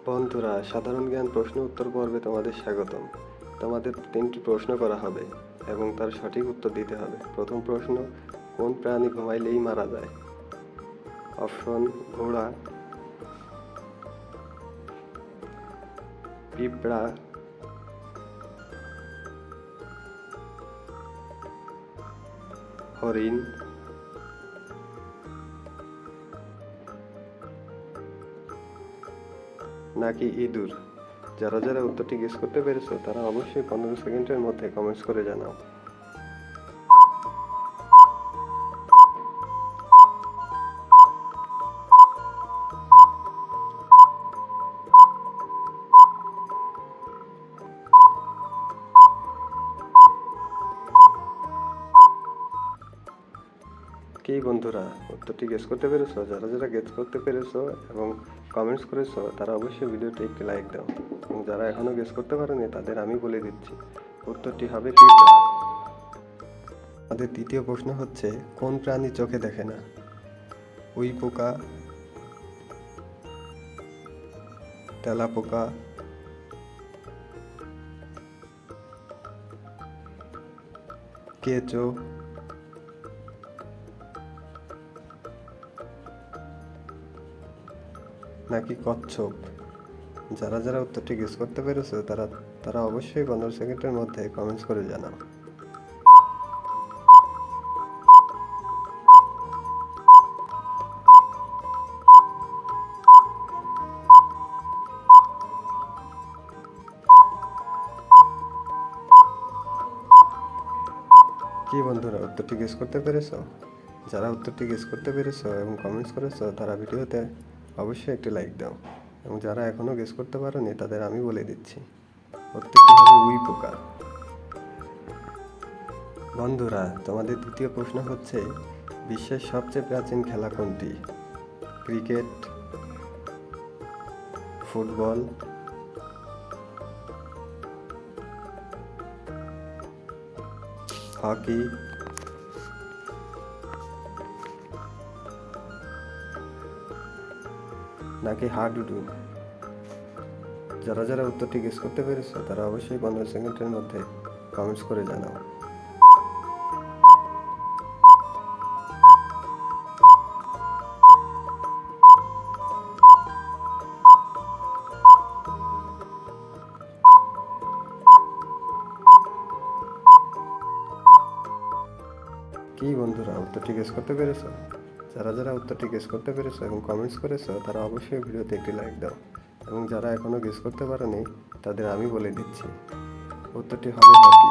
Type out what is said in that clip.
বন্ধুরা, সাধারণ জ্ঞান প্রশ্ন উত্তর পর্বে তোমাদের স্বাগতম। তোমাদের 3টি প্রশ্ন করা হবে এবং তার সঠিক উত্তর দিতে হবে। প্রথম প্রশ্ন, কোন প্রাণী ঘুমাইলেই মারা যায়? অপশন: ঘোড়া, পিঁপড়া, হরিণ, নাকি ইঁদুর? যারা যারা উত্তরটি গেস করতে পেরেছো তারা অবশ্যই 15 সেকেন্ডের মধ্যে কমেন্টস করে জানাও। কি বন্ধুরা, উত্তরটি গেস করতে পেরেছো? যারা যারা গেস করতে পেরেছো এবং কমেন্টস করেছো তারা অবশ্যই ভিডিওতে একটি লাইক দাও, এবং যারা এখনো গেস করতে পারেনি তাদের আমি বলে দিচ্ছি, উত্তরটি হবে পিঁপড়া। আমাদের দ্বিতীয় প্রশ্ন হচ্ছে, কোন প্রাণী চোখে দেখে না? উই পোকা, তেলাপোকা, কেঁচো, নাকি কচ্ছপ? যারা যারা উত্তরটি গেস করতে পেরেছো তারা অবশ্যই 15 সেকেন্ডের মধ্যে কমেন্টস করে জানাও। কি বন্ধুরা, উত্তরটি গেস করতে পেরেছো? যারা উত্তরটি গেস করতে পেরেছো এবং কমেন্টস করেছো তারা ভিডিওতে অবশ্যই একটি লাইক দাও, এবং যারা এখনো গেস করতে পারোনি তাদের আমি বলে দিচ্ছি, উত্তরটি হবে উই পোকা। বন্ধুরা, তোমাদের দ্বিতীয় প্রশ্ন হচ্ছে, বিশ্বের সবচেয়ে প্রাচীন খেলা কোনটি? ক্রিকেট, ফুটবল, হকি, নাকি হাডুডু? যারা যারা উত্তরটি গেস করতে পেরেছো তারা অবশ্যই 15 সেকেন্ডের মধ্যে কমেন্টস করে জানাও। কি বন্ধুরা, উত্তরটি গেস করতে পেরেছো? যারা যারা উত্তরটি গেস করতে পেরেছো এবং কমেন্টস করেছো তারা অবশ্যই ভিডিওতে একটি লাইক দাও, এবং যারা এখনো গেস করতে পারেনি তাদের আমি বলে দিচ্ছি, উত্তরটি হবে হকি।